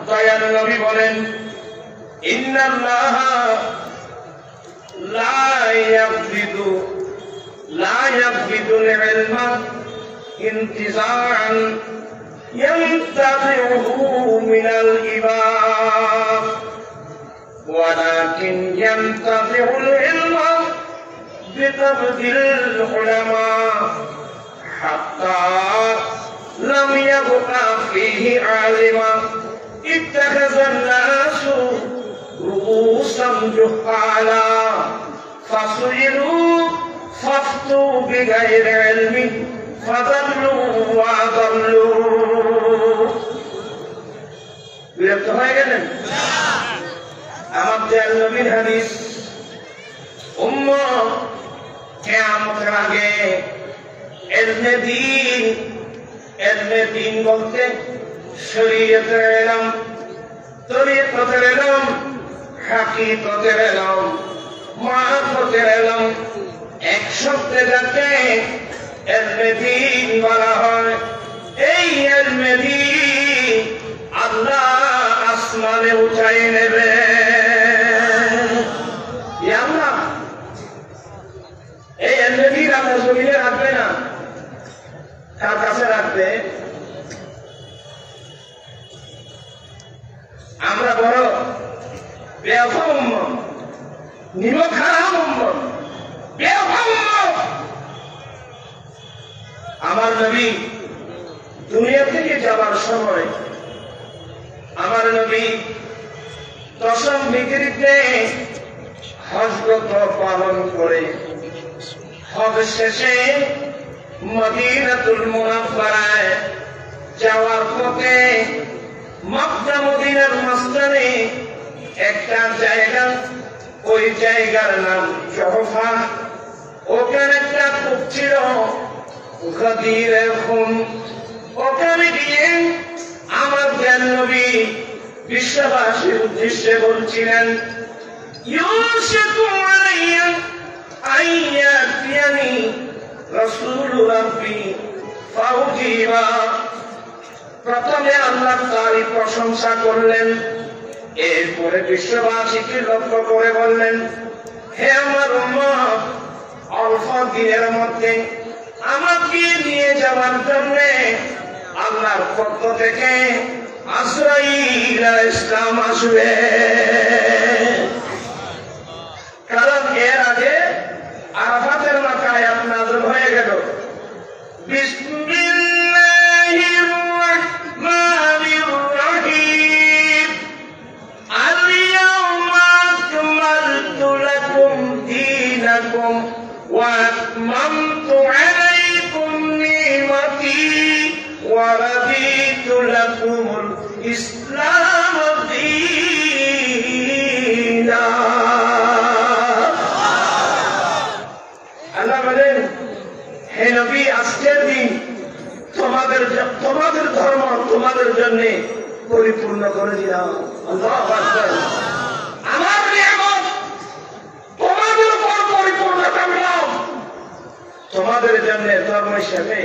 দয়াল নবী বলেন ইন্নাল্লাহা লা ইয়াকবিদুল ইলমা ইনতিজাআন ينتزعه من الإمام ولكن ينتزع العلم بقبض العلماء حتى لم يبقى فيه عالما اتخذ الناس رؤوسا جهالا فسئلوا فافتوا بغير علم فضلوا وأضلوا বিরক্ত হয়ে গেলেন? আমার দয়াল নবীর হাদিস উম্মত কিয়ামতের আগে ইলমে দ্বীন বলতে শরীয়তের ইলম, তরিকতের ইলম, হাকিকতের ইলম, মারিফতের ইলম, এক শব্দে যাকে ইলমে দ্বীন বলা হয়। এই ইলমে দ্বীন আল্লাহ আসমানে উঠাই নেবে। আল্লাহ এই ইলমে দ্বীন আপনার জমিনে রাখবে না, কার কাছে রাখবে? আমরা বড় বেয়াফা উম্মত, নিমক হারাম উম্মত, বেয়াফা উম্মত। আমার নবী দুনিয়া থেকে যাবার সময় আমার নবী 10ম হিজরিতে হজরত পালন করে হজ শেষে মদিনাতুল মুনাফফারায় যাওয়ার পথে মক্কা মদিনার মাঝখানে একটা জায়গা, ওই জায়গার নাম জহফা। ওখানে একটা কূপ ছিল গাদিরে খুন। ওখানে গিয়ে আমার জ্ঞান নবী বিশ্ববাসীর উদ্দেশ্যে বলছিলেন ইউশিকু আলাইয়া আইয়াতিয়ানি রাসূলু রাব্বি ফাউজিবা। প্রথমে আল্লাহ তারই প্রশংসা করলেন, এরপরে বিশ্ববাসীকে লক্ষ্য করে বললেন হে আমার উম্মত, অল্প দিনের মধ্যে আমাকে নিয়ে যাওয়ার জন্য আল্লাহর পক্ষ থেকে আজরাইল আলাইহিস সালাম আসবে। কারণ এর আগে আরাফাতের মাথায় আয়াত নাযিল হয়ে গেল বিসমিল্লাহির রাহমানির রাহিম আল-ইয়াওমা আকমালতু লাকুম দীনাকুম ওয়া আতমামতু আলাইকুম নি'মাতি ওয়া রাদিতু লাকুমুল ইসলাম দীনা। আল্লাহ বলেন হে নবী, আজকের দিন তোমাদের ধর্ম তোমাদের জন্য পরিপূর্ণ করে দিলাম। আল্লাহু আকবার। আমার নিয়ামত তোমাদের উপর পরিপূর্ণ করলাম। তোমাদের জন্য ধর্ম হিসেবে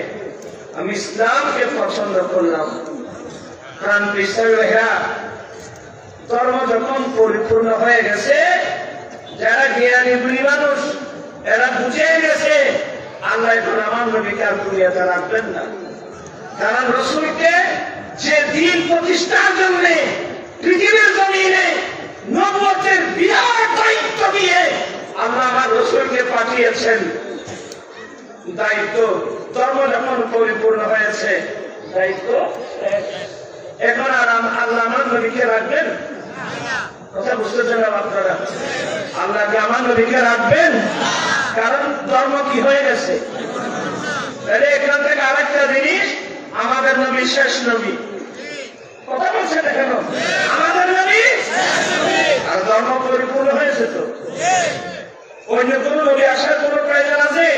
আমি ইসলামকে পছন্দ করলাম। প্রাণ বিশ্বাসীরা, ধর্ম যখন পরিপূর্ণ হয়ে গেছে, যারা জ্ঞানী বুড়ি মানুষ এরা বুঝে গেছে আল্লাহ এখন আমার নবীকে আর দুনিয়াতে রাখবেন না। কারণ রাসূলকে যে দিন প্রতিষ্ঠার জন্য পৃথিবীর জমিনে নবুয়তের বিরাট দায়িত্ব দিয়ে আল্লাহ আমার রাসূলকে পাঠিয়েছেন, দায়িত্ব ধর্ম যখন পরিপূর্ণ হয়েছে দায়িত্ব এখন আর আল্লাহ আমার নবীকে রাখবেন? কথা বুঝতেছেন না আপনারা? আল্লাহকে আমার নবীকে রাখবেন? কারণ ধর্ম কি হয়ে গেছে। তাহলে এখান থেকে আরেকটা জিনিস, আমাদের নবী শেষ নবী। কথা বলছে না কেন? আমাদের নবী আর ধর্ম পরিপূর্ণ হয়েছে তো। অন্য কোন নবী আসার কোন প্রয়োজন আছে?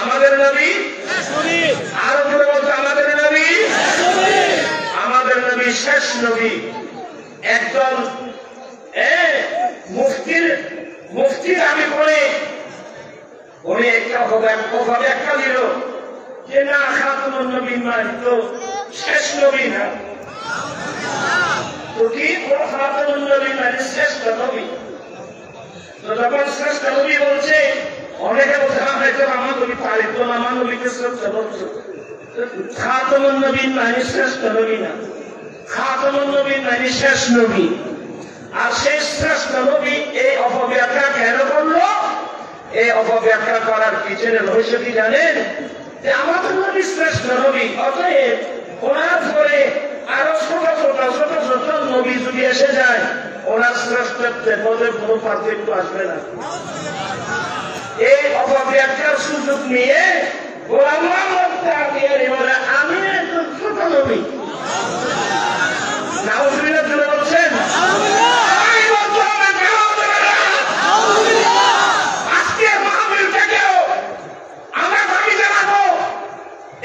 আমাদের নবী আরো করে বলছে আমাদের নবী শেষ নবী। একজন মুফতি দাবি করে উনি একটা ব্যাখ্যা দিল যে না, খাতুনুন নবী নয়, তো শেষ নবী না। কি খাতামুন নবীন মানে শ্রেষ্ঠ নবী। তো যখন শ্রেষ্ঠ নবী বলছে, অনেকে বলছে হয়তো আমার নবী পারে, তো আমার নবীকে শ্রেষ্ঠ বলছে। খাতামুন নবীন মানে শ্রেষ্ঠ নবী না, খাতামুন নবীন মানে শেষ নবী। আর সেই শ্রেষ্ঠ নবী এই অপব্যাখ্যা কেন করলো? এই অপব্যাখ্যা করার পিছনে রহস্য কি জানেন? যে আমাদের নবী শ্রেষ্ঠ নবী, অতএব ওনার পরে আরো ছোট ছোট ছোট ছোট নবী যদি এসে যায়, ওনার শ্রেষ্ঠত্বের মধ্যে কোনো পার্থক্য আসবে না। এই অপব্যাখ্যার সুযোগ নিয়ে গোলাম মুহাম্মদ কাদিয়ানী বলে আমি একজন ছোট নবী। নাউজুবিল্লাহ বলে বলছেন, আজকের মাহফিলটাকেও আমরা দাবি জানাবো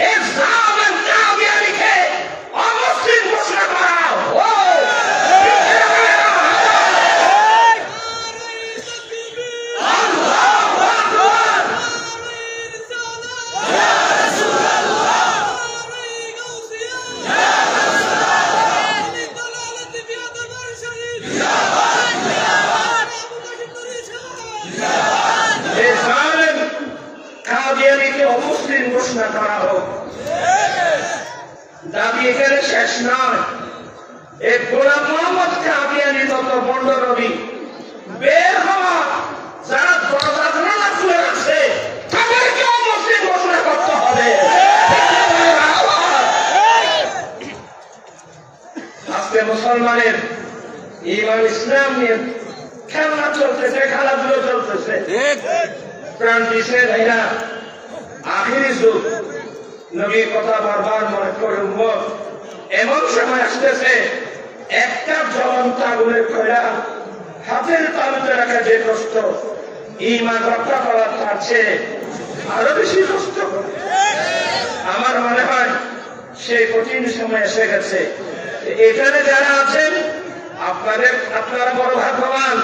এই জালেম কাদিয়ানীকে অমুসলিম ঘোষণা করা। অমুসলিম ঘোষণা করা হোক। দাবি এখানে শেষ নয়। এই গোলাম মুহাম্মদ কাদিয়ানীর মতো বন্ড নবী বের হওয়া, যারা দরজা খুলে রাখছে তাদেরকে অমুসলিম ঘোষণা করতে হবে। আজকে মুসলমানের ঈমান ইসলাম নিয়ে খেলনা চলতেছে, খেলাধুলো চলতেছে। প্রাণ দিছে ভাইরা, আখিরি যুগ, নবীর কথা বারবার মনে করে উম্মত, এমন সময় আসতেছে একটা জ্বলন্ত আগুনের খোলা হাতের তালুতে রাখা যে কষ্ট, ঈমান রক্ষা করার তার চেয়ে আরো বেশি কষ্ট। আমার মনে হয় সেই কঠিন সময় এসে গেছে। এখানে যারা আছেন আপনারা বড় ভাগ্যবান।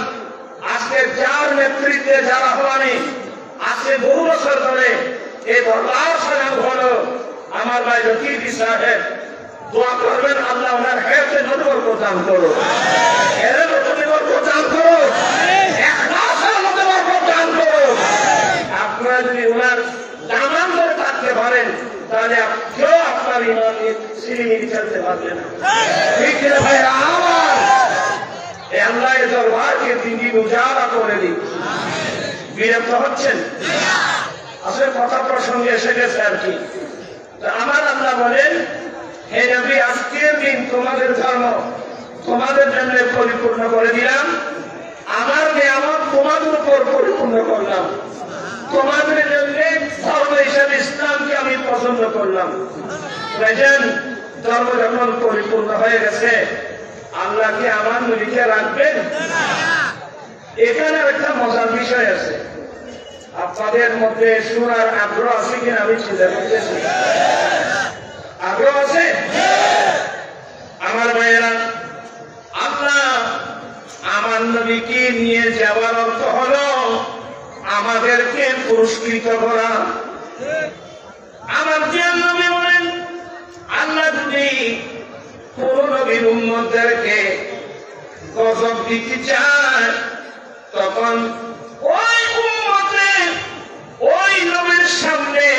আজকে যার নেতৃত্বে যারা হওয়ানি, আজকে বহু বছর ধরে এই দরবার সাজানো হলো আমার ভাই রকিবি সাহেব, দোয়া করবেন আল্লাহ ওনার হেফে নজর প্রদান করো, এর নজর প্রদান করো, ইখলাসের নজর প্রদান করো। আপনারা যদি ওনার দামান ধরে থাকতে পারেন, তাহলে কেউ আপনার ইমান সিঁড়ি চলতে পারবে না। ঠিক আছে ভাই, আমার এই আল্লাহর দরবারকে তিনি উজাড়া করে দিন। বিরক্ত হচ্ছেন? আসলে কথা প্রসঙ্গে এসে গেছে আর কি। আমার আল্লাহ বলেন, হে নবী, আজকের দিন তোমাদের ধর্ম তোমাদের জন্য পরিপূর্ণ করে দিলাম, আমার নিয়ামত তোমাদের উপর পরিপূর্ণ করলাম, তোমাদের জন্য ধর্ম হিসাবে ইসলামকে আমি পছন্দ করলাম। ধর্ম যখন পরিপূর্ণ হয়ে গেছে, আল্লাহ কি আমার নবীকে রাখবেন? এখানে একটা মজার বিষয় আছে। আপনাদের মধ্যে শোনার আগ্রহ আছে কিনা আমি চিন্তা করতেছি। আগ্রহ আছে? আমার ভাইয়েরা, আল্লাহ আমার নবীকে নিয়ে যাওয়ার অর্থ হলো আমাদেরকে পুরস্কৃত করা। আমার নবী বলেন, আল্লাহ যদি কোন নবীর উম্মতদেরকে গজব দিতে চায়, তখন ওই উম্মতের ওই নবীর সামনে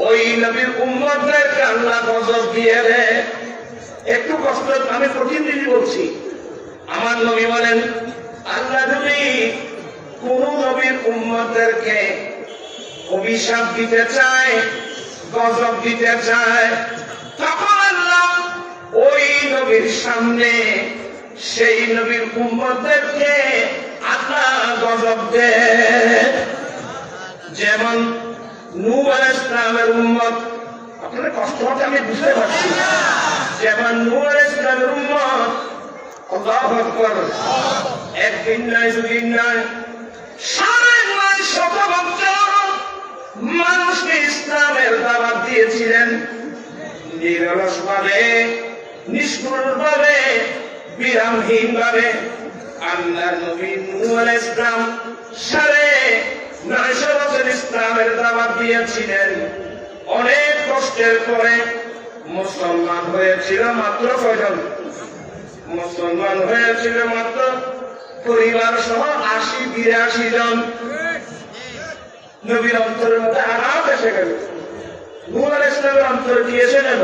ওই নবীর উম্মতদেরকে আল্লাহ গজব দিয়ে দেয়। একটু কষ্ট, আমি কঠিন জিনিস বলছি। আমার নবী বলেন, আল্লাহ যদি কোন নবীর উম্মতদেরকে অভিশাপ দিতে চায়, গজব দিতে চায়, তখন আল্লাহ ওই নবীর সামনে সেই নবীর উম্মতদেরকে আল্লাহ গজব দেয়। যেমন নূহ আলাইহিস সালামের উম্মত, আপনাদের কষ্ট হচ্ছে আমি বুঝতে পারছি। যেমন নূহ আলাইহিস সালামের উম্মত, আল্লাহু আকবার, একদিন নয় দুদিন নয়, 950 বছর মানুষকে ইসলামের দাওয়াত দিয়েছিলেন। নিরলস ভাবে, নিষ্ঠুর ভাবে, বিরামহীন ভাবে আল্লাহর নবী নূহ আলাইহিস সালাম 950 বছর ইসলামের দাওয়াত দিয়েছিলেন। অনেক কষ্টের পরে মুসলমান হয়েছিল মাত্র কয়জন? মুসলমান হয়েছিল মাত্র পরিবার সহ ৮০-৮২ জন। নবীর অন্তরের মধ্যে আঘাত এসে গেল। নূহ আলাইহিস সালামের অন্তরে কি এসে গেল?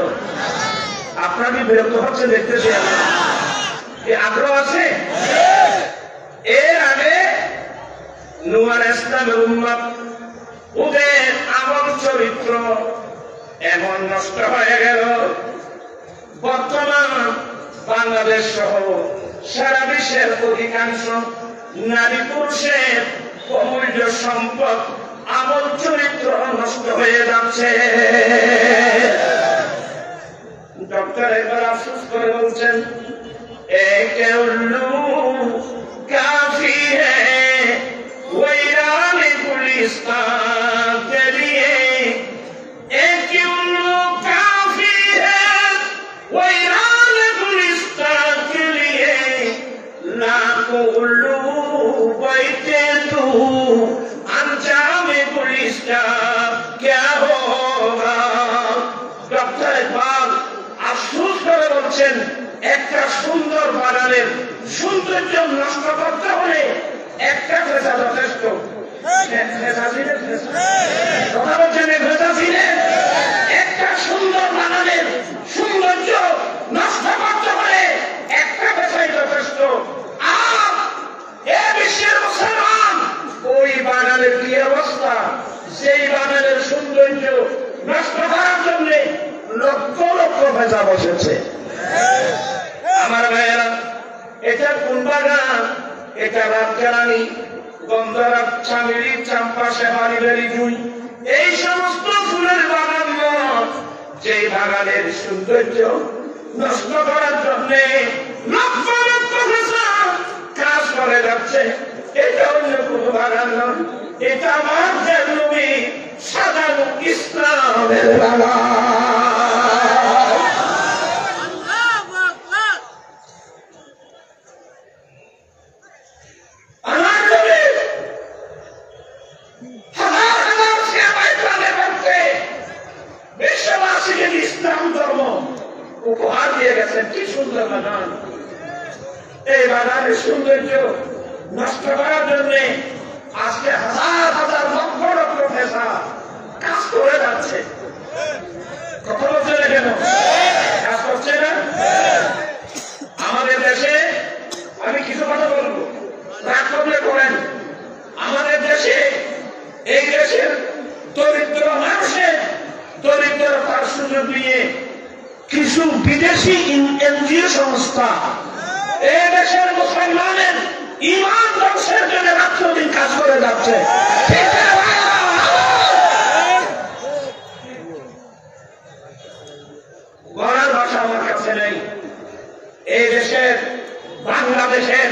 আপনার কি বিরক্ত হচ্ছে দেখতেছি? কি আগ্রহ আছে? এর আগে নূহ আলাইহিস সালামের উম্মত ওদের আমল চরিত্র এমন নষ্ট হয়ে গেল, বর্তমান বাংলাদেশ সহ সারা বিশ্বের অধিকাংশ নারী পুরুষের অমূল্য সম্পদ আমল চরিত্র নষ্ট হয়ে যাচ্ছে। ডক্টর একবার আফসোস করে বলছেন, একে উল্লু কাফি হ্যায় ওয়াইরানে গুলিস্তান কে লিয়ে, একে উল্লু কাফি হ্যায় ওয়াইরানে গুলিস্তান কে লিয়ে, লাখো উল্লু বাইতে তু अंजामे गुलिस्तान क्या होगा। डॉक्टर इकबाल আফসোস করে বলছেন, একটা সুন্দর বাগানের সৌন্দর্য নষ্ট করতে হলে একটা ফেসা যথেষ্ট। কথা বলছেন, একটা সুন্দর বাগানের সৌন্দর্য নষ্ট করতে হলে একটা ফেসাই যথেষ্ট। আর এ বিশ্বের মুসলমান ওই বাগানের কি অবস্থা, সেই বাগানের সৌন্দর্য নষ্ট করার জন্য লক্ষ লক্ষ ভেজা বসেছে। আমার ভাইয়েরা, এটা কোন বাগান? এটা রাতকেরানি, গন্ধরাজ, চামেলি, চাম্পা, শেফালি, বেলি, জুই, এই সমস্ত ফুলের বাগান নয়। যেই বাগানের সৌন্দর্য নষ্ট করার জন্য লক্ষ লক্ষ ভেজা কাজ করে যাচ্ছে, এটা অন্য কোন বাগান নয়, এটা আমার নবী সাজানো ইসলামের বাগান। আমার নবী হাজার হাজার সাহাবায়ে কেরামের মধ্যে বিশ্ববাসীকে ইসলাম ধর্ম উপহার দিয়ে গেছেন। কি সুন্দর বাগান! এই বাগানের সৌন্দর্য নষ্ট করার জন্য আজকে হাজার হাজার লক্ষ লক্ষ পেশা কাজ করে যাচ্ছে। কথা বলছে না কেন? কাজ করছে না? আমাদের দেশে, আমি কিছু কথা বলবো, রাগ করলে করেন। আমাদের দেশে, এই দেশের দরিদ্র মানুষের দরিদ্রতার সুযোগ নিয়ে কিছু বিদেশি এনজিও সংস্থা এই দেশের মুসলমানের ইমান ধ্বংসের জন্য রাত্রদিন কাজ করে যাচ্ছে। বলার ভাষা আমার কাছে নেই। এই দেশের, বাংলাদেশের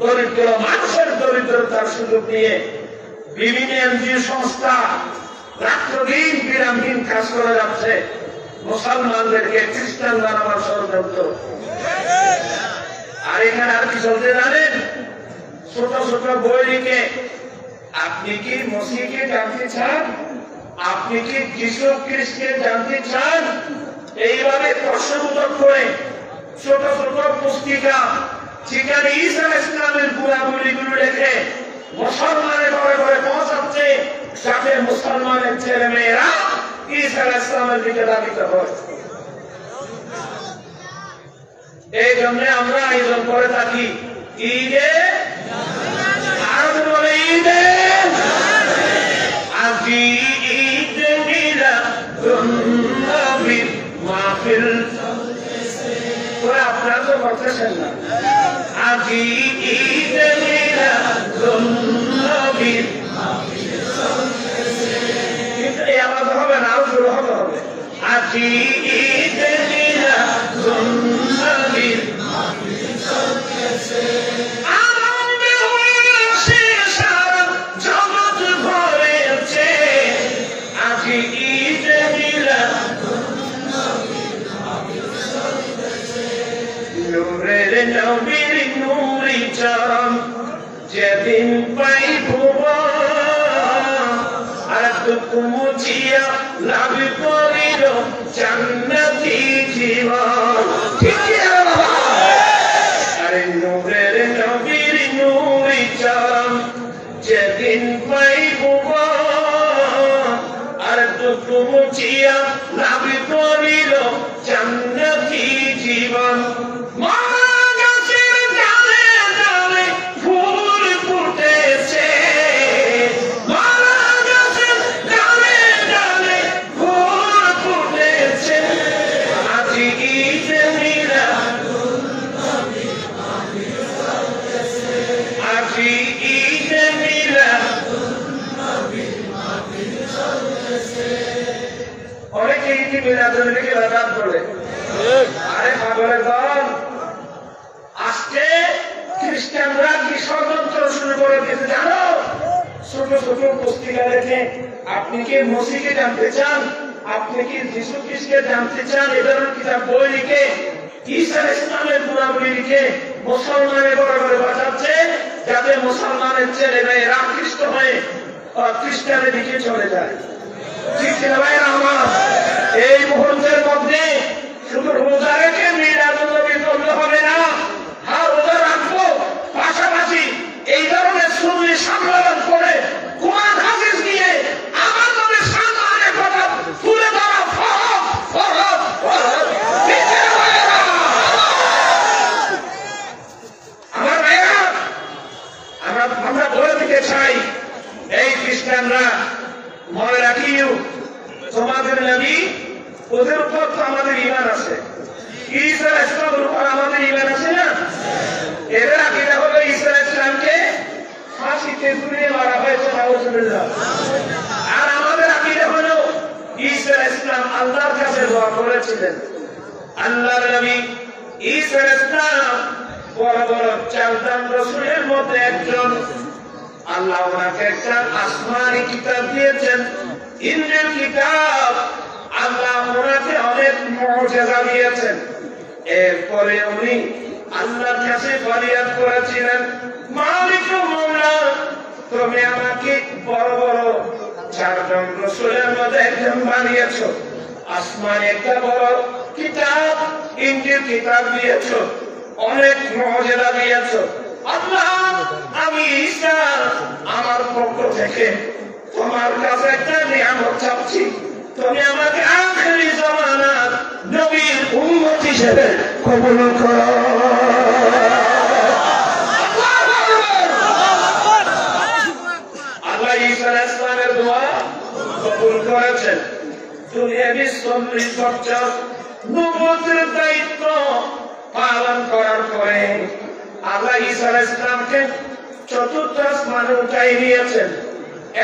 দরিদ্র মানুষের দরিদ্রতার সুযোগ নিয়ে বিভিন্ন এনজিও সংস্থা রাত্রদিন বিরামহীন কাজ করে যাচ্ছে, মুসলমানদেরকে খ্রিস্টান বানাবার ষড়যন্ত্র। আর এখানে আর কি চলতে জানেন? ছোট ছোট বই লিখে, আপনি কি মসিহকে জানতে চান? আপনি কি যিশু খ্রিস্টকে জানতে চান? এইভাবে প্রশ্নবোধক করে ছোট ছোট পুস্তিকা, যেখানে ঈসা ইসলামের গুণাবলীগুলো লেখে মুসলমানের ঘরে ঘরে পৌঁছাচ্ছে, যাতে মুসলমানের ছেলে মেয়েরা ঈসা ইসলামের দিকে ধাবিত হয়। এই জন্য আমরা আয়োজন করে থাকি ঈদে, আরো বলে ঈদে, আজি ঈদ মিলাদুন্নবীর মাহফিল। আপনারা তো করতেছেন না। আজি ঈদ মিলাদুন্নবীর মাহফিল, কিন্তু এই আওয়াজ হবে না, আরো জোরে হতে হবে। আজি ঈদ মিলাদুন্নবীর মাহফিল চলতেছে, আনন্দে উল্লাসে সারা জগৎ ভরেছে। আজি ঈদ মিলাদুন্নবীর মাহফিল চলতেছে, নূরের নবীর নূরি চরণ যেদিন পাইব আর দুঃখ মুছিয়া লাভ করিল জান্নাতি জীবন। ঠিক আছে বাবা, ছোট ছোট পুস্তিকা রেখে আপনি কি মসিকে জানতে চান, আপনি কি যিশু খ্রিস্টকে জানতে চান, এদের কিতাব বই লিখে ঈসা ইসলামের গুণাবলী লিখে মুসলমানের বড় করে বাঁচাচ্ছে, যাতে মুসলমানের ছেলে মেয়েরা খ্রিস্ট হয়ে খ্রিস্টানের দিকে চলে যায়। ঠিক কিনা ভাইরা আমার? এই মুহূর্তের মধ্যে শুধু রোজা রেখে মিলাদুন নবী করলে হবে না। হ্যাঁ, রোজা রাখবো, পাশাপাশি এই ধরনের সুন্নি সম্মেলন করে কোরআন হাদিস দিয়ে আমার নবীর সম্মানের কথা তুলে ধরা ফরজ ফরজ ফরজ। ঠিক কিনা ভাইরা? আমার ভাইরা, আমরা বলে দিতে চাই, এই খ্রিস্টানরা মনে রাখিও, তোমাদের নবী ওদের উপর তো আমাদের ঈমান আছে, ঈসা ইসলামের উপর আমাদের ঈমান আছে না? এদের আকীদা হলো ঈসা ইসলামকে ফাঁসিতে ঝুলিয়ে মারা হয়েছে, নাউজুবিল্লাহ। আর আমাদের আকীদা হলো ঈসা ইসলাম আল্লাহর কাছে দোয়া করেছিলেন। আল্লাহর নবী ঈসা ইসলাম বড় বড় 4জন রাসূলের মধ্যে একজন। আল্লাহ ওনাকে একটা আসমানি কিতাব দিয়েছেন, ইনজিল কিতাব। আল্লাহ ওনাকে অনেক মুজিজা দিয়েছেন। এরপরে উনি আল্লাহর কাছে ফরিয়াদ করেছিলেন, মালিক মাওলা, তুমি আমাকে বড় বড় 4জন রাসূলের মধ্যে একজন বানিয়েছো, আসমানি একটা বড় কিতাব ইনজিল কিতাব দিয়েছো, অনেক মুজিজা দিয়েছো। আল্লাহ, আমি ঈসা আমার পক্ষ থেকে তোমার কাছে একটা নিয়ামত চাচ্ছি, তুমি আমাকে আখিরি জামানার নবীর উম্মত হিসেবে কবুল করো। আল্লাহ ঈসা ইসলামের দোয়া কবুল করেছেন। দুনিয়াবি 40 বছর নবুয়তের দায়িত্ব পালন করার পরে আল্লাহ ঈসা ইসলামকে 4র্থ আসমানে উঠাই নিয়েছেন।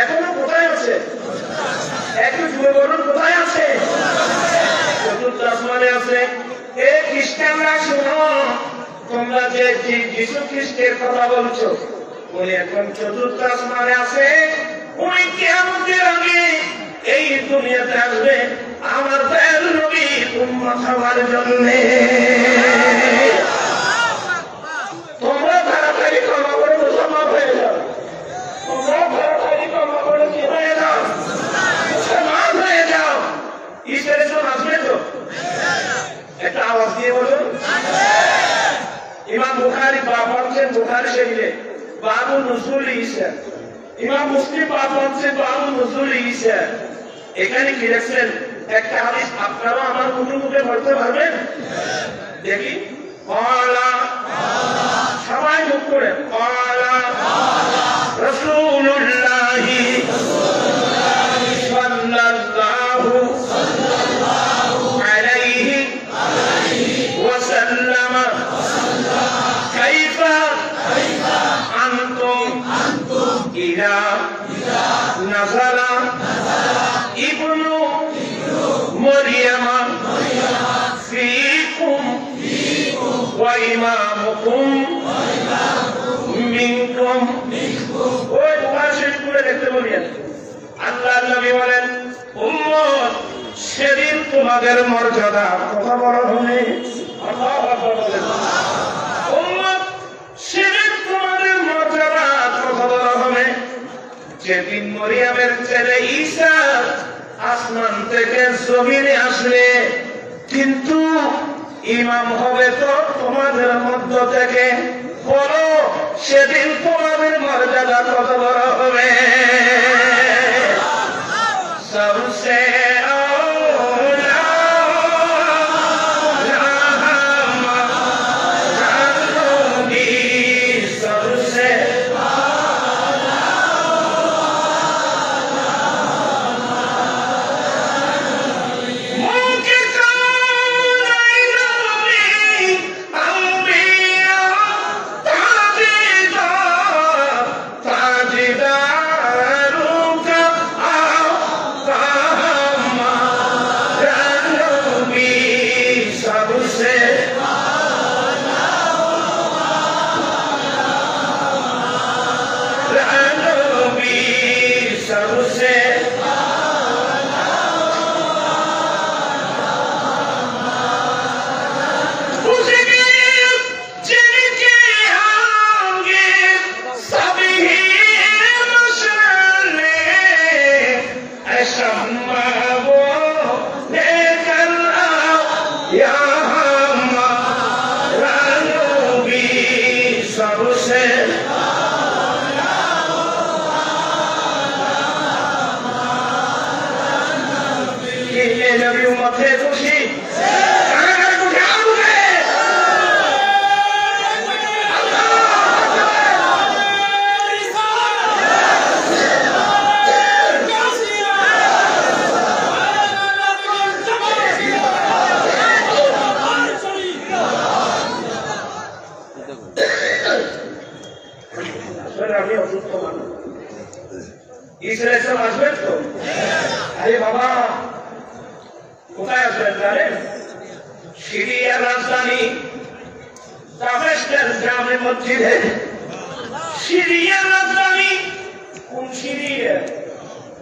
এখনো কোথায় আছে? একটু জুড়ে বলুন, কোথায় আছে? 4র্থ আসমানে আছে। এ খ্রিস্টানরা শুনো, তোমরা যে যিশু খ্রিস্টের কথা বলছো, উনি এখন 4র্থ আসমানে আছে। উনি কিয়ামতের আগে এই দুনিয়াতে আসবে আমার দয়াল নবীর উম্মত হওয়ার জন্য। তোমরা তাড়াতাড়ি ক্ষমা করে মুসলমান হয়ে যাও, তোমরা তাড়াতাড়ি ক্ষমা করে কি হয়ে যাও? মুসলমান হয়ে যাও। ঈশ্বর ইসলাম আসবে তো? একটা আওয়াজ দিয়ে বলুন। ইমাম বুখারী বাব বলছেন, বুখারী শরীফে বাবু নুজুল ঈসা। ইমাম মুসলিম বাব বলছেন বাবু নুজুল ঈসা। এখানে কি লিখছেন? একটা হাদিস আপনারা আমার মুখে মুখে বলতে পারবেন? দেখি। ক্বালা, সবাই মুখ করে ক্বালা রাসূলুল্লাহি সাল্লাল্লাহু আলাইহি ওয়াসাল্লাম কাইফা আনতুম ইযা নাযালা ইবনু মারইয়াম ফীকুম ওয়া ইমামুকুম মিনকুম। ওই বুখারী শরীফ পড়ে দেখতে বলেন, আল্লাহর নবী বলেন, উম্মত, সেদিন তোমাদের মর্যাদা কত বড় হবে। আল্লাহু আকবার বলেন। উম্মত, সেদিন তোমাদের মর্যাদা কত বড় হবে, যেদিন মরিয়মের ছেলে ঈসা আসমান থেকে জমিনে আসবে, কিন্তু ইমাম হবে তো তোমাদের মধ্য থেকে। বলো, সেদিন তোমাদের মর্যাদা কত বড় হবে। সবসে আসলে আমি অসুস্থ মানুষ। ঈসা ইসলাম আসবেন তো? আরে বাবা, কোথায় আসবেন জানেন? সিরিয়ার রাজধানী দামেস্কের জামে মসজিদে। সিরিয়ার রাজধানী কোন সিরিয়া?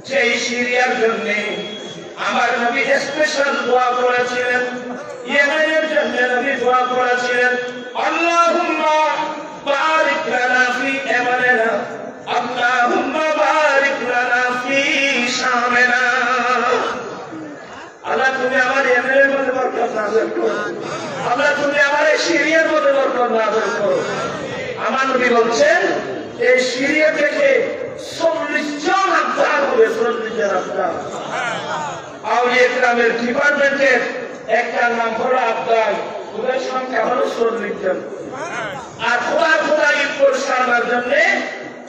সেই সিরিয়ার জন্য আমার নবী স্পেশাল দোয়া করেছিলেন। ইয়েমেনের জন্য নবী দোয়া করেছিলেন, আল্লাহুম্মা বারিক লানা ফি ইয়ামানিনা, আল্লাহুম্মা বারিক লানা ফি শামিনা। আল্লাহ তুমি আমার ইয়েমেনের মধ্যে বরকত নাযিল করো, আল্লাহ তুমি আমার এই সিরিয়ার মধ্যে বরকত নাযিল করো। আমার নবী বলছেন এই সিরিয়া থেকে 40 জন আফগান হবে, 40 জন আফগান। আউলিয়া ইকরামের ডিপার্টমেন্টের একটা নাম হলো আফগান, ওদের সংখ্যা হলো 40 জন। আর খোদাই পরিচালনার জন্য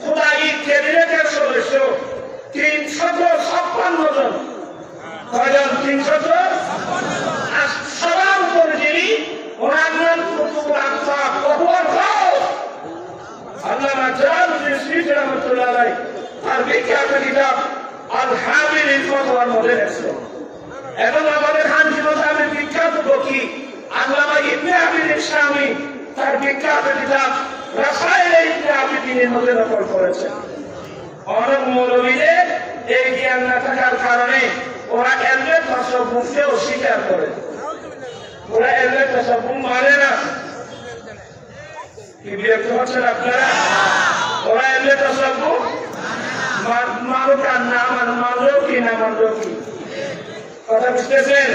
খোদাই ক্যাবিনেটের সদস্য 356 জন। কয়জন? 356। আর সবার উপরে যিনি, ওনার নাম কুতুবুল আকতাব কবর খাও আল্লামা জালালউদ্দিন সুয়ুতী রাহমাতুল্লাহ আলাইহি তার বিখ্যাত কিতাব আল হামিল ফতোয়ার মধ্যে আছে। এবং আমাদের হানফি মাযহাবের বিখ্যাত ফকি আল্লামা ইবনে আবিদ ইসলামী তার বিখ্যাত কিতাব রাসায়েল ইবনে আবিদিনের মধ্যে নকল করেছেন। অনেক মৌলবীদের এই জ্ঞান না থাকার কারণে ওরা এলমে তাসাউফকে অস্বীকার করে, ওরা এলমে তাসাউফ মানে না। কি বিরক্ত হচ্ছেন আপনারা? ওরা এলমে তাসাউফ মানুক আর না মানলেও কি না মানলেও কি, কথা বুঝতেছেন?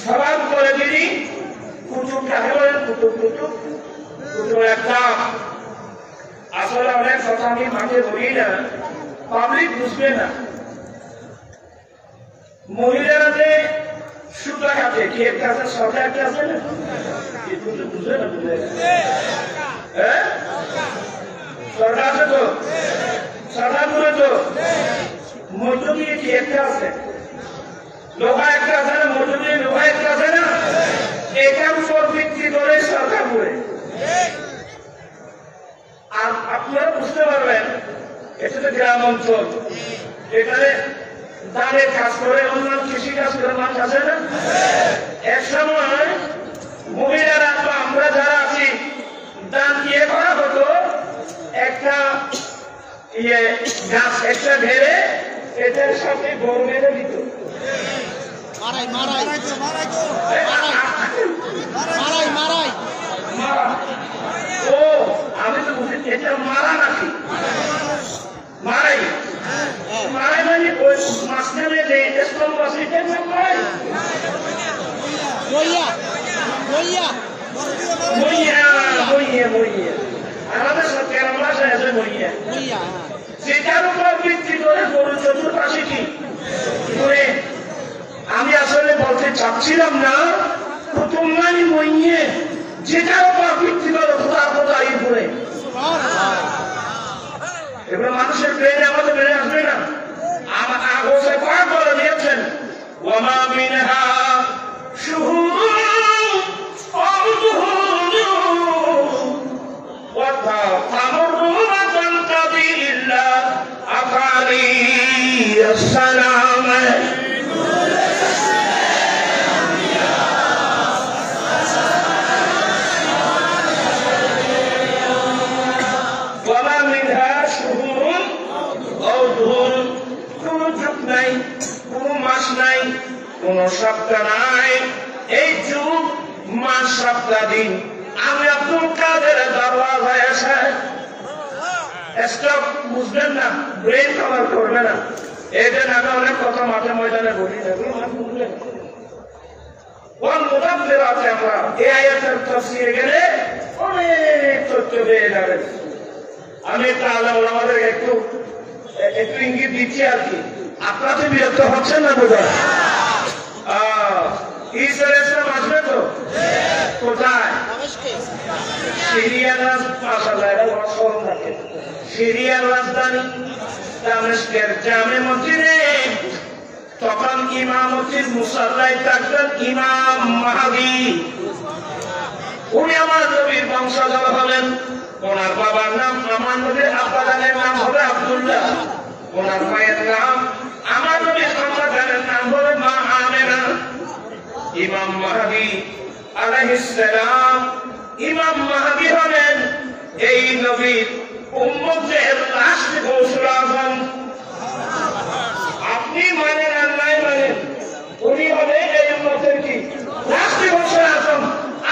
সবার করে তিনি কুতুব কাকে বলেন? কুতুব একটা। আসলে অনেক কথা আমি মাঝে বলি না, পাবলিক বুঝবে না। মহিলারা যে সুতা কাটে, কি একটা আছে, সরকার একটা আছে না, বুঝবে না? হ্যাঁ, সরকার আছে তো, সরকার করে তো মজদুরি কি একটা আছে, লোহা একটা আছে না, মজদুরি লোহা একটা আছে না, এটার উপর ভিত্তি করে সরকার করে। আর আপনারা বুঝতে পারবেন এটা তো গ্রাম অঞ্চল, এখানে ধানের কাজ করে, অন্যান্য কৃষি কাজ করে মানুষ আছে না। এক সময় মহিলারা বা আমরা যারা আছি ধান ইয়ে করা হতো, একটা গাছ একটা ধরে এটার সাথে গরু মেরে দিত। ও আমি তো বুঝি এটা মারা নাকি, মারাই মারাই মানে ওই মাঝখানে যে স্তম্ভ আছে এটার নাম মারাই। আমাদের কেরাম ভাষায় আছে মইয়া, যেটার উপর ভিত্তি করে গরু চতুর্পাশে কি করে। আমি আসলে বলতে চাচ্ছিলাম না প্রথম মানে মইয়ে, যেটার উপর ভিত্তি করে খোদাই করে। এগুলো মানুষের ব্রেনে আমাদের ব্রেনে আসবে না। আমার আগোসে কয়েক বলে দিয়েছেন, ওয়ামা মিনহা শুহুরুন ওয়া তামরুরাতান তাদিল্লা আকালি আসসালাম। কোন সপ্তাহ নাই, এই যুগ মাস সপ্তাহ দিন। আমি আব্দুল কাদের দরওয়াজায় এসে স্টক বুঝবেন না, ব্রেন কভার করবে না। এই জন্য আমি অনেক কথা মাঠে ময়দানে বলি না, বুঝলেন? কোন মুদাব্বির আছে, আমরা এই আয়াতের তাফসীরে গেলে অনেক তথ্য পেয়ে যাবেন। আমি তাহলে আমাদের একটু ইঙ্গিত দিচ্ছি আর কি, আপনাদের বিরক্ত হচ্ছেন না বোঝা। ঈসা ইসলাম আসবে তো? কোথায়? সিরিয়ার সিরিয়ার রাজধানী দামেস্কের জামে মসজিদে। তখন ইমামতির মুসাল্লায় থাকতেন ইমাম মাহদী। উনি আমার নবীর বংশধর হলেন। ওনার বাবার নাম আমার নবীর আব্বাজানের নাম হবে আব্দুল্লাহ, ওনার মায়ের নাম আমার নবীর আম্মাজানের নাম হবে মা আমেনা। ইমাম মাহদী আলাইহিস সালাম, ইমাম মাহদী হলেন এই নবীর উম্মতের রাষ্ট্রীয় গৌসুল আযম। আপনি মানেন আর নাই মানেন, উনি হবে এই উম্মতের কি রাষ্ট্রীয় গৌসুল আযম।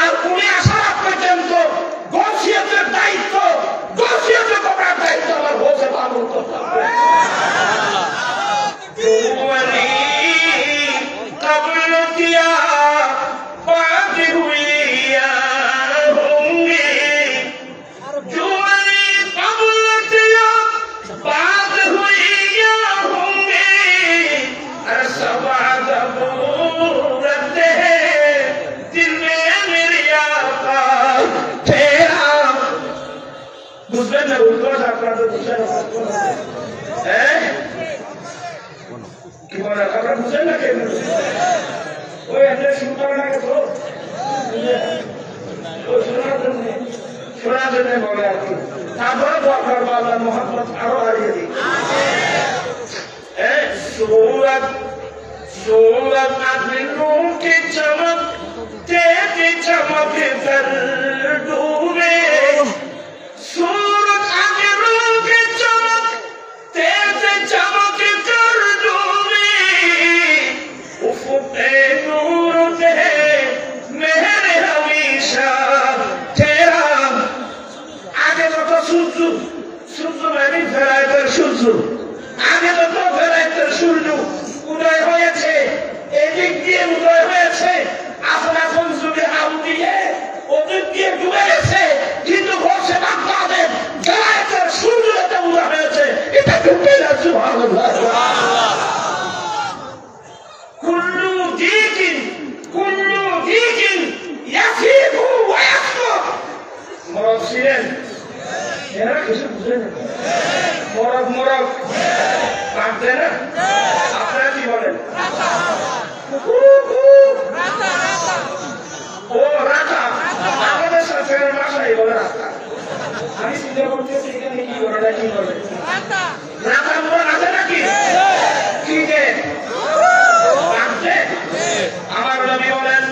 আর উনি আসার আগ পর্যন্ত গৌসিয়তের দায়িত্ব, গৌসিয়তের করার দায়িত্ব আমার হোসে পালন করতে হবে। বুঝবেন না উত্তর আপনাদের বুঝেন কি বলে আপনারা বুঝেন না কেন? ওই এদের শুরু করার আগে তো শোনার জন্য বলে আর কি, তারপরে দরকার বাবা মোহাম্মদ আরো হারিয়ে দিই। सूरत सूरत अदलू की चमक तेरी चमक कर डूबे, सूरत अदलू की चमक तेरी चमक कर डूबे, उफ़क़े नूर दे मेरे हमेशा तेरा। आगे तो सूरज सूरज मैंने फैलाकर सूरज আগে তো ফেরাইতের সূর্য উদয় হয়েছে, এদিক দিয়ে উদয় হয়েছে, আপন আপন যুগে আলো দিয়ে ওদিক দিয়ে ডুবে গেছে, কিন্তু বলছে বাগদাদের ফেরাইতের সূর্য এটা উদয় হয়েছে, এটা ডুবে না। সুবহানাল্লাহ। কুল্লু দিকিন ইয়াফিকু ওয়া ইয়াসকুত। মরদ ছিলেন এরা কিছু বুঝে না, মরদ কাটবে না। আপনারা কি বলেন? ও রাখা আমাদের শাসনের ভাষায় বলে রাখা। আমি চিন্তা করতেছি এখানে কি বলে না কি বলে রাখা মোড় আছে নাকি? কি যে কাটবে। আমার নবী বলেন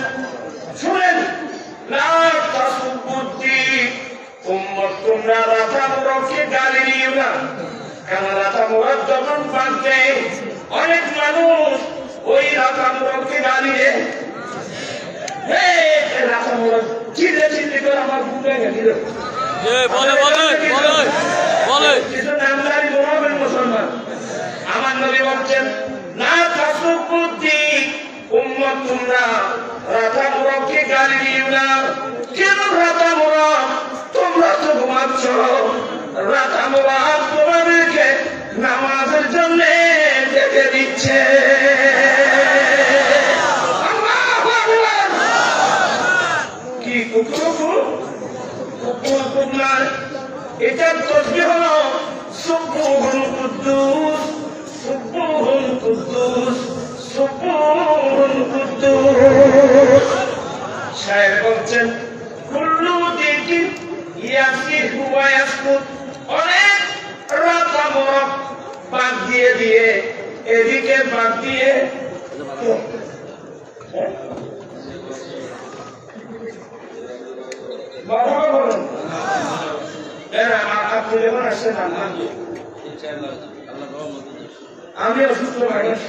শুনেন, লা তাসুবুদ্দি উম্মত, তোমরা রাখা মোড়কে গালি দিও না। কেন রাখা মোড়ক যখন বাঁধতে অনেক মানুষ ওই রাখা মোড়ককে গালি দেয়, রাখা মোড়ক চিল্লে চিল্লি করে আমার বুঝে গেছিল কিছু নামদারি বলবেন মুসলমান। আমার নবী বলছেন না তাসুবুদ্দি উম্মত, তোমরা রাখা মোড়ককে গালি দিও না। কেন রাখা মোড়ক? তোমরা তো ঘুমাচ্ছ, রাখা মোড়ক তোমাদেরকে নামাজের জন্য ডেকে দিচ্ছে। কি কুকুর নয়, এটার তসবিহ হলো সুবহুল কুদ্দুস, সুবহুল কুদ্দুস, সুবহুল কুদ্দুস। শায়ের বলছেন কুল্লু দিকিন ইয়াসিহু ওয়া ইয়াসকুত। অনেক রাখা মোড়ক বাদ দিয়ে দিয়ে এদিকে বাদ দিয়ে আমি অসুস্থ মানুষ,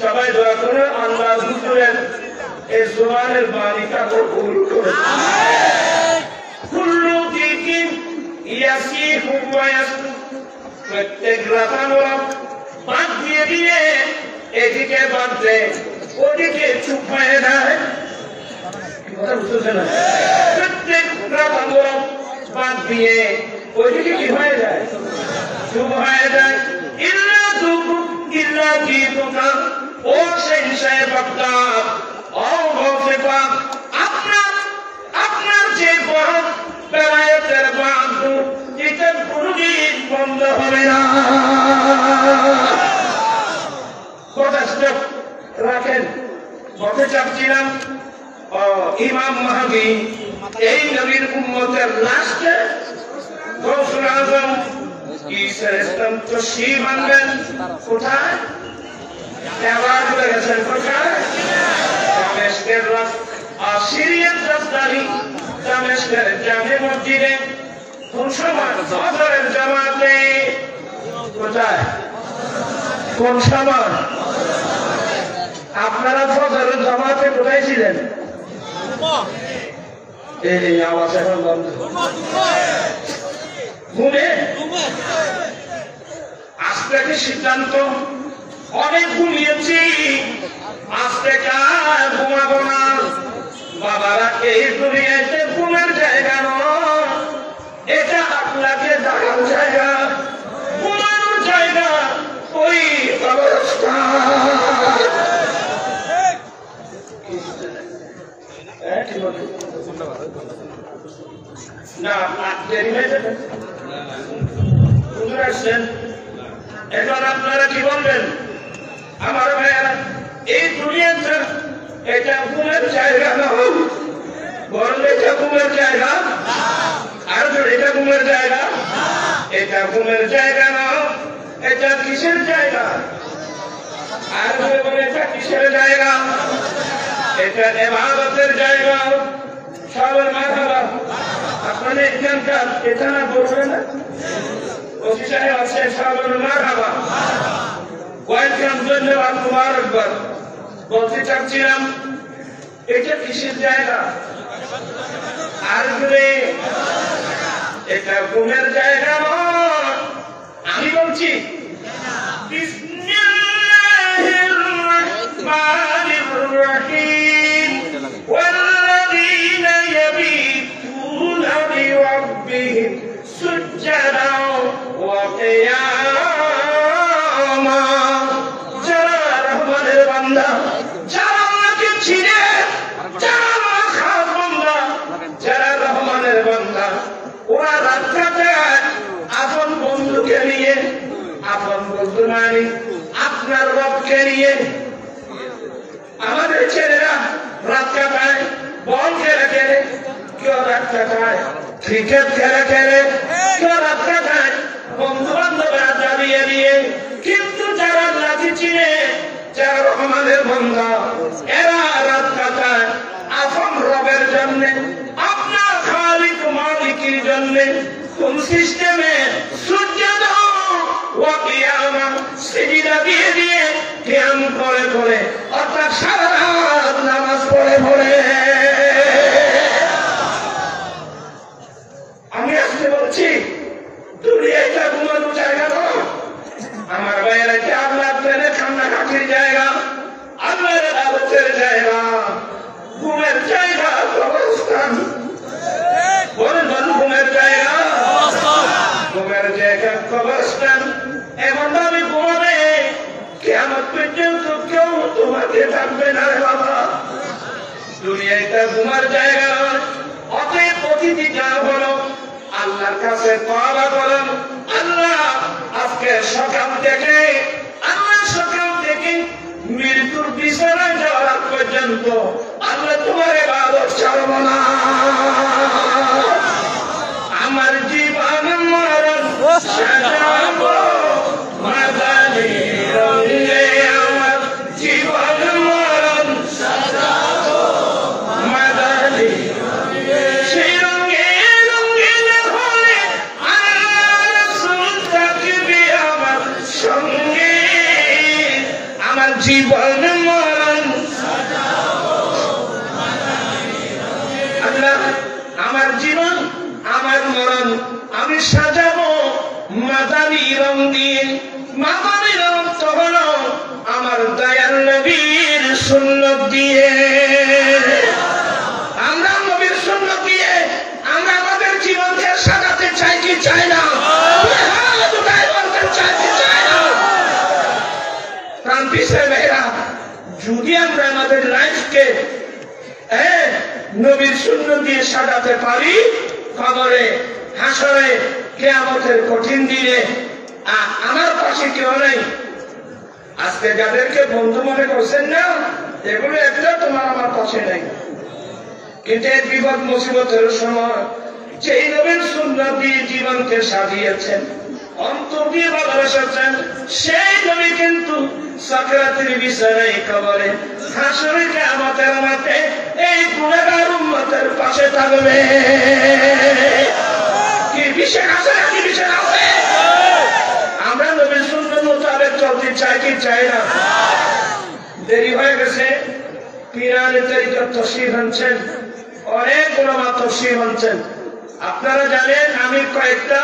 সবাই দোয়া করে আল্লাহ হুজুরের এই জোয়ানের বাণীটা কবুল করে। কুল্লু দিকিন ইয়াসিহু ওয়া ইয়াসকুত। প্রত্যেক রাখা মোড়ক বাদ দিয়ে দিয়ে এদিকে বাঁধতে ওদিকে চুপ হয়ে যায়। কথা বুঝতেছে না? প্রত্যেক রাখা মোড়ক বাদ দিয়ে ওইদিকে কি হয়ে যায়? চুপ হয়ে যায়। ইল্লা কি দোকান ও সেই বাগদাদ ও গফিফা, আপনার যে বড় বেলায়েতের বাঁধ, এটা কোনদিন বন্ধ হবে না। কথাটা রাখেন। বলতে চাচ্ছিলাম ইমাম মাহদী এই নবীর উম্মতের লাস্টে গৌসুল আজম ঈসা ইসলাম তশরীফ আনবেন কোথায়? আওয়াজ হয়ে গেছেন কোথায়? দামেস্কের সিরিয়ার রাজধানী দামেস্কের জামে মসজিদে। কোন সময়? ফজরের জামাতে। কোথায়? কোন সময়? আপনারা ফজরের জামাতে কোথায় ছিলেন? এই আওয়াজ এখন বন্ধ। ঘুমে আজকে কি সিদ্ধান্ত? অনেক ঘুমিয়েছি, আজকে কার ঘুমাবো না। বাবারা, এই দুনিয়াতে ঘুমের জায়গা নয়, এটা আপনাকে দাঁড়ার জায়গা, ঘুমানোর জায়গা ওই অবস্থা। না দেরি হয়ে যাবে। বুঝতে পারছেন? এখন আপনারা কি বলবেন? আমার ভাইয়েরা, এই দুনিয়াতে এটা ঘুমের জায়গা নয়, বরং এটা ঘুমের জায়গা। আর এটা ঘুমের জায়গা, এটা ঘুমের জায়গা নয়, এটা কিসের জায়গা? আর বলে এটা কিসের জায়গা? এটা ইবাদতের জায়গা। সবার মারহাবা। আপনারা এখানকার এটা না বলবেন না? ওসি সাহেব আছে, সবার মারহাবা। ওয়েলকাম, ধন্যবাদ, মুবারকবাদ। বলতে চাচ্ছিলাম এটা কিসের জায়গা? আর এটা ঘুমের জায়গা নয়। আমি বলছি বিসমিল্লাহির রাহমানির রাহিম ওয়াল্লাযীনা ইয়াবিতুনা লিরাব্বিহিম সুজদান ওয়া কিয়ামা। যারা রহমানের বান্দা, যারা আল্লাহকে চিনে, যারা আল্লাহ খাস বান্দা, যারা রহমানের বান্দা, ওরা রাত কাটায় আপন বন্ধুকে নিয়ে। আপন বন্ধু মানে আপনার রবকে নিয়ে। আমাদের ছেলেরা রাত কাটায় বল খেলে খেলে, কেউ রাত কাটায় ক্রিকেট খেলে খেলে, কেউ রাত কাটায় বন্ধু বান্ধবরা দাঁড়িয়ে দিয়ে। কিন্তু যারা লাঠি চিনে, যারা রহমানের বান্দা, এরা রাত কাটায় আপন রবের জন্য, আপনার খালিক মালিকের জন্য। কোন সিস্টেমে? সুজদা ওয়া কিয়ামা, সিজদা দিয়ে দিয়ে, কিয়াম করে করে, অর্থাৎ সারা রাত নামাজ পড়ে পড়ে। আমি আজকে বলছি দুনিয়াটা ঘুমানোর জায়গা নয়। আমার ভাইয়েরা, এটা আল্লাহ প্রেমে কান্নাকাটির জায়গা, আল্লাহর ইবাদতের জায়গা, ঘুমের জায়গা, কবরস্থান। বলেন বলুন, ঘুমের জায়গা, ঘুমের জায়গা, কবরস্থান। এমন ভাবে ঘুমাবে কিয়ামত পর্যন্ত কেউ তোমাকে ডাকবে না রে বাবা। দুনিয়াটা ঘুমার জায়গা নয়। অতএব প্রতিদিন হলো আল্লাহর কাছে তওবা করুন। আল্লাহ, আজকে সকাল থেকে, আল্লাহ সকাল থেকে মৃত্যুর বিছানায় যাওয়ার পর্যন্ত আল্লাহ তোমার ইবাদত ছাড়ব না। আমার জীবন মরণ সাজাবো মাদানী রঙে, আমার জীবন মরণ সাজাবো মাদানী রঙে। সেই রঙে রঙিন হলে আল্লাহ রাসূল থাকবে আমার সঙ্গে। আমার জীবন মরণ সাজাবো মাদানী রঙে। আল্লাহ, আমার জীবন, আমার মরণ আমি সাজাবো মাদানী রং দিয়ে। মাদানী রং তো হলো আমার দয়াল নবীর সুন্নাত দিয়ে। আমরা নবীর সুন্নাত দিয়ে আমরা আমাদের জীবনকে সাজাতে চাই কি চাই না? চাই কি চাই না? প্রান্তিসের মেয়েরা, যদি আমরা আমাদের লাইফকে নবীর সুন্নাত দিয়ে সাজাতে পারি, কবরে, হাসরে, কিয়ামতের কঠিন দিনে আমার পাশে কেউ নেই। আজকে যাদেরকে বন্ধু মনে করছেন না, এগুলো একটা তোমার আমার পাশে নেই। কিন্তু এই বিপদ মুসিবতের সময় যেই নবীর সুন্নাত দিয়ে জীবনকে সাজিয়েছেন, অন্তর দিয়ে ভালোবাসেছেন, সেই নবী কিন্তু সাকরাতের বিছানায় কবরে হাসরে কিয়ামতের মাঠে এই গুনাহগার উম্মতের পাশে থাকবে। কি বিশেষ আছে নাকি বিশেষ আছে? আমরা নবীর সুন্নাত মোতাবেক চলতে চাই কি চাই না? দেরি হয়ে গেছে। পীরানি তরিকত তশরিফ আনছেন, অনেক উলামা তশরিফ আনছেন। আপনারা জানেন আমি কয়েকটা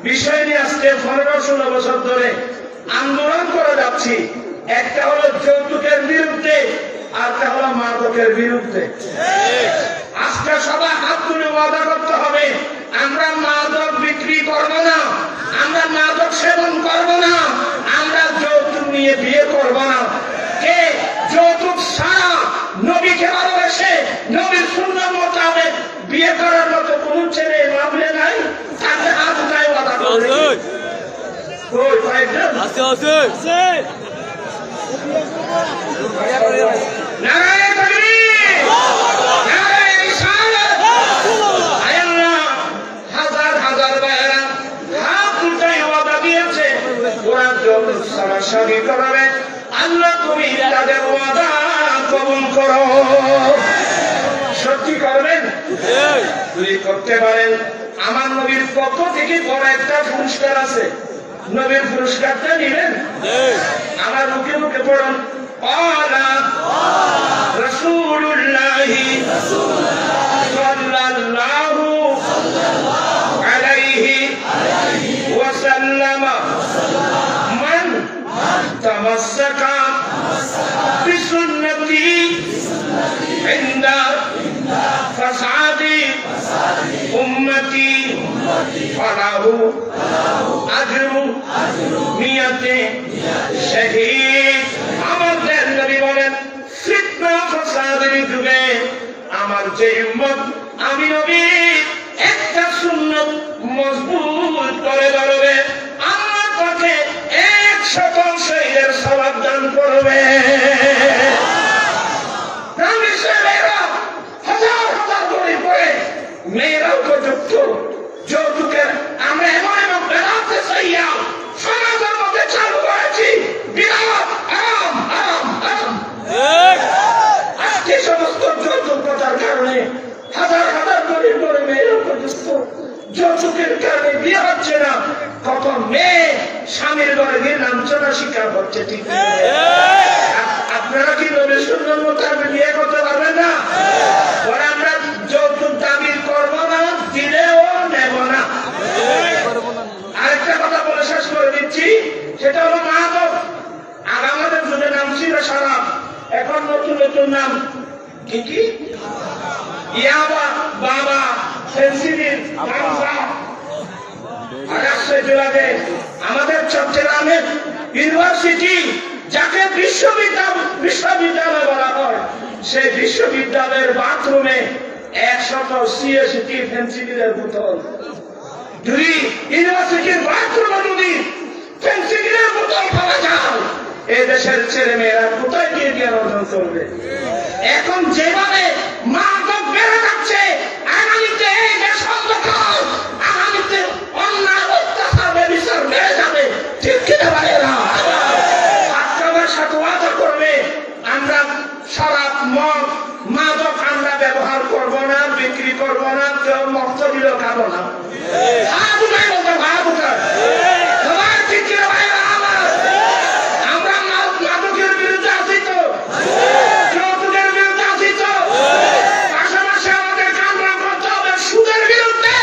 বিষয় নিয়ে আজকে 15-16 বছর ধরে আন্দোলন করে যাচ্ছি। একটা হলো যৌতুকের বিরুদ্ধে, আরটা হলো মাদকের বিরুদ্ধে। আজকে সবাই হাত তুলে ওয়াদা করতে হবে, আমরা মাদক বিক্রি করব না, আমরা মাদক সেবন করব না, আমরা যৌতুক নিয়ে বিয়ে করব না। কে যৌতুক ছাড়া নবীকে ভালোবেসে নবীর সুন্নাত মোতাবেক বিয়ে করার মতো কোন ছেলে মামলে নাই? তাহলে হাত উঠায় ওয়াদা করবে। কই কয়েকজন আছে? নারায়ে তাকবীর, নারায়ে রিসালাত। আয় আল্লাহ, হাজার হাজার ভাইরা হাত উঠায় ওয়াদা দিয়েছে ওরা যৌতুক ছাড়া শাদী করবে। আল্লাহ তুমি তাদের ওয়াদা কবুল করো। সত্যি করবেন? যদি করতে পারেন, আমার নবীর পক্ষ থেকে বড় একটা পুরস্কার আছে, নবীর পুরস্কারটা নিবেন? আমার মুখে মুখে পড়ুন, ক্বালা রাসূলুল্লাহি সাল্লাল্লাহু আলাইহি ওয়াসাল্লাম মান তামাসসাকা বিসুন্নতি ইনদা ফাসাদি উম্মতি ফালাহু আজরু মিয়াতে শহীদ। আমাদের নবী বলেন, ফিতনা ফাসাদের যুগে আমার যে উম্মত আমি নবী একটা সুন্নাত মজবুত করে ধরবে, আল্লাহ তাকে 100 শহীদের সওয়াব দান করবে। হাজার হাজার করে পড়ে মেয়েরাও উপযুক্ত যৌতুকের। আমরা এমন এমন বেড়াতে চাইয়া সমাজের মধ্যে চালু করেছি, বিরাট আরাম আরাম আরাম। আজকে সমস্ত যৌতুক প্রথার কারণে হাজার হাজার গরিব করে মেয়েরা উপযুক্ত, যৌতুকের কারণে বিয়ে হচ্ছে না। কত মেয়ে স্বামীর ঘরে গিয়ে লাঞ্ছনা শিকার হচ্ছে। ঠিক আপনারা কি নবীর সুন্নাত মোতাবেক বিয়ে করতে পারবেন না? বলে আমরা যৌতুক দাবি করব না, দিলেও নেব না। আরেকটা কথা বলে শেষ করে দিচ্ছি, সেটা হলো মাদক। আর আমাদের যুগে নাম ছিল শরাব, এখন নতুন নতুন নাম। কি কি? ইয়াবা, বাবা, ফেন্সিডিল, গাঁজা। আর আসছে জেলাতে আমাদের চট্টগ্রামের ইউনিভার্সিটি, যাকে বিশ্ববিদ্যালয় বলা হয়, সেই বিশ্ববিদ্যালয়ের বাথরুমে 186টি ফেন্সিডিলের বোতল। যদি ইউনিভার্সিটির বাথরুমে যদি ফেন্সিডিলের বোতল পাওয়া যায়, এই দেশের ছেলে মেয়েরা কোথায় গিয়ে জ্ঞান অর্জন করবে? এখন যেভাবে মাদক বেড়ে যাচ্ছে, আগামীতে এই দেশ অন্ধকার, আগামীতে অন্যায় অত্যাচার ব্যভিচার বেড়ে যাবে। ঠিক কিনা ভাইয়েরা? আপনাদের সাথে ওয়াদা করবে, আমরা শরাব, মদ, মাদক আমরা ব্যবহার করব না, বিক্রি করব না, কেউ মক্ত দিলেও খাবো না। সবাই ঠিক কিনা ভাইয়েরা? আমরা মাদকের বিরুদ্ধে আছি তো, যৌতুকের বিরুদ্ধে আছি তো, পাশাপাশি আমাদের কামনা করতে হবে সুদের বিরুদ্ধে,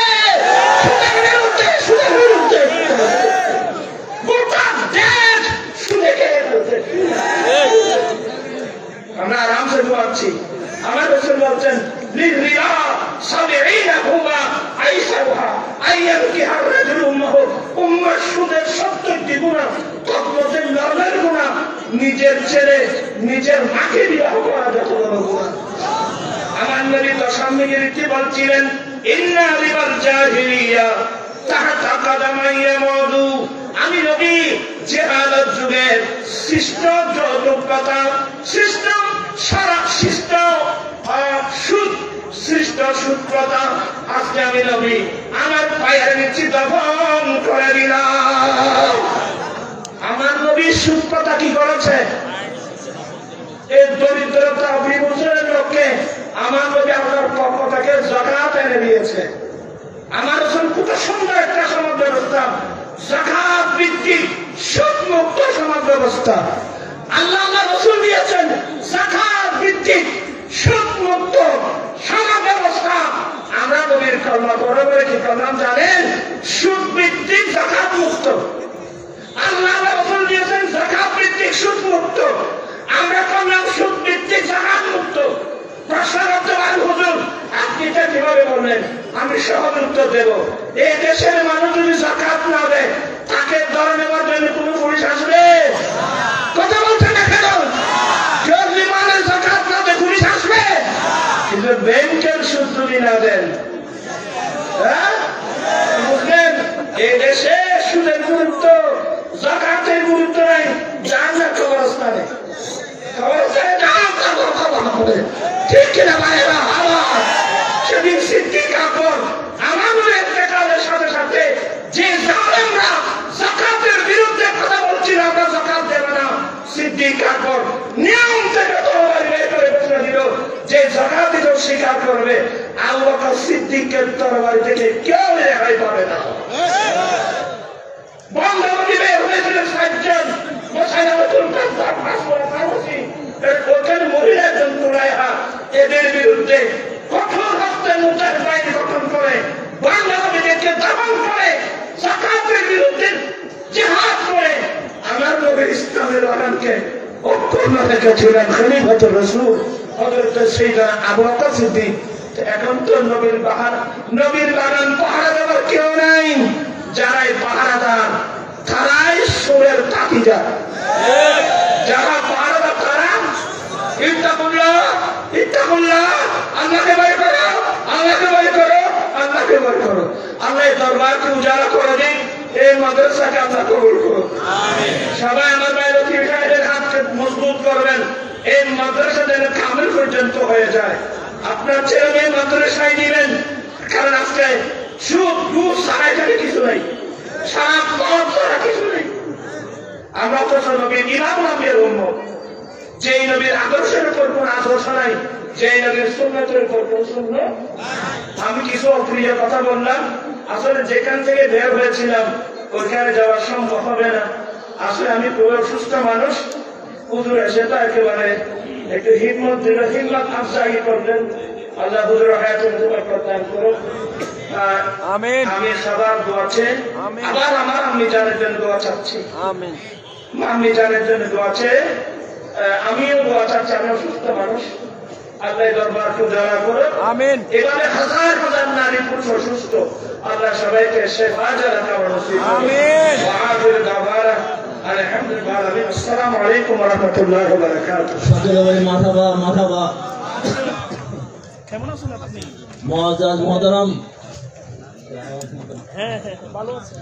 সুদের বিরুদ্ধে, সুদের বিরুদ্ধে। গোটা দেশ সুদে খেয়ে ফেলছে। আমরা আরামসে ঘুমাচ্ছি। আমার রসুল বলছেন, লিরিয়া সাবিঈনা হুমা আইসারুহা আইয়ানকিহা রাজুলু উম্মাহু। উম্মাহ সুদের 70টি গুনাহ, তকমতের নরমের গুনাহ, নিজের ছেলে নিজের মাকে বিবাহ করা যত বড় গুনাহ। আমার নবী তো সামনে গিয়ে বলছিলেন, ইন্না রিবাল জাহিলিয়া তাহাতা কাদামাইয়া মধু। আমি নবী জিহাদের যুগের সৃষ্ট যৌতুকতা, সৃষ্ট সারা সৃষ্ট সুদ, সৃষ্ট সূত্রতা আজকে আমি নবী আমার পায়ের নিচে দফন করে দিলাম। আমার নবী সূত্রতা কি করেছে? এই দরিদ্রতা বিমোচনের লক্ষ্যে আমার নবী আপনার পক্ষ থেকে যাকাত এনে দিয়েছে। আমার রাসূল কত সুন্দর একটা সমাজ ব্যবস্থা, যাকাত ভিত্তিক সুদ মুক্ত সমাজ ব্যবস্থা আল্লাহ রাসূল দিয়েছেন। যাকাত ভিত্তিক সুদ মুক্ত সমাজ ব্যবস্থা আমরা নবীর কলমা পড়ে বলে কি করলাম জানেন? সুদ ভিত্তিক যাকাত মুক্ত। আল্লাহ রাসূল দিয়েছেন যাকাত ভিত্তিক সুদ মুক্ত, আমরা করলাম সুদ ভিত্তিক যাকাত মুক্ত। প্রশ্ন করতে পারেন হুজুর আপনি এটা কিভাবে বললেন? আমি সহজ উত্তর দেব। এই দেশের মানুষ যদি যাকাত না দেয় তাকে ধরে নেওয়ার জন্য কোনো পুলিশ আসবে? কথা বলছেন না কেন? যদি মানে যাকাত না দেয় পুলিশ আসবে? কিন্তু ব্যাংকের সুদ যদি না দেন, হ্যাঁ বুঝলেন? এই দেশে সুদের গুরুত্ব, যাকাতের গুরুত্ব নাই। যান না কবরস্থানে, কবরস্থানে ঠিক কিনা ভাইয়েরা? আবার সেদিন সিদ্দিক আকবর আমাদের ইন্তেকালের সাথে সাথে যে জালেমরা যাকাতের বিরুদ্ধে কথা বলছিল আমরা যাকাত দেব না, সিদ্দিক আকবর নিয়ম থেকে তরবারি বের করে ঘোষণা দিল যে যাকাত দিতে স্বীকার করবে আবু বকর সিদ্দিকের তরবারি থেকে কেউ রেহাই পাবে না। বঙ্গবন্ধু বের হয়েছিল ৬০ জন, এদের বিরুদ্ধে কঠোর হস্তে মুজাহিদ বাহিনী গঠন করে বাংলাদেশকে দমন করে যাকাতের বিরুদ্ধে জিহাদ করে আমার নবীর ইসলামের বাগানকে অক্ষুণ্ণ রেখেছিলেন খলিফাতুর রাসূল হযরত সাইয়েদনা আবু বকর সিদ্দিক। এখন তো নবীর বাগান পাহারা দেওয়ার কেউ নাই। যারাই পাহারাদার তারাই সুরের তাকিজা। যারা পাহারাদার তারা ইত্তাকুল্লাহ, আল্লাহকে ভয় করো, আল্লাহকে ভয় করো, আল্লাহকে ভয় করো। আল্লাহ দরবারকে উজালা করে দিন, এই মাদ্রাসাকে আল্লাহ কবুল করুন। সবাই আমার ভাই লতিফ সাহেবের হাতকে মজবুত করবেন, এই মাদ্রাসা যেন কামিল পর্যন্ত হয়ে যায়। আপনার ছেলে মেয়ে মাদ্রাসায় দিবেন, কারণ আজকে সুদ ঘুষ ছাড়া এখানে কিছু নাই, সারা পথ ছাড়া কিছু নেই। আমরা তো নবীর ইমাম নবীর উম্মত, যেই নবীর আদর্শের উপর কোন আদর্শ নাই, যেই নবীর সুন্নতের উপর কোন সুন্নাত। আমি কিছু অপ্রিয় কথা বললাম, আসলে যেখান থেকে বের হয়েছিলাম ওইখানে যাওয়া সম্ভব হবে না। আসলে আমি পুরো সুস্থ মানুষ, হুজুর এসে তো একেবারে একটু হিম্মত দিল, হিম্মত আফজাহি করলেন। আল্লাহ হুজুর হায়াতুল বরকত দান করুন। আমিন। আমি সবার দোয়া চেয়ে আবার আমার আম্মি জানের জন্য দোয়া চাচ্ছি। আমিন। আম্মি জানের জন্য দোয়া চেয়ে আমিও দোয়া চাচ্ছি। আমি অসুস্থ মানুষ, আল্লাহ দরবারকে উজালা করো। আমিন। এভাবে হাজার হাজার নারী পুরুষ অসুস্থ, আল্লাহ সবাইকে শেফা জালা খাওয়ার নসিব করুন। আমিন। ওয়া আখিরু দাওয়ানা আলহামদুলিল্লাহ। আসসালামু আলাইকুম ওয়া রাহমাতুল্লাহি ওয়া বারাকাতুহু। মারহাবা মারহাবা। কেমন আছেন আপনি? মুআজ্জাজ মুহতারাম। হ্যাঁ ভালো আছি।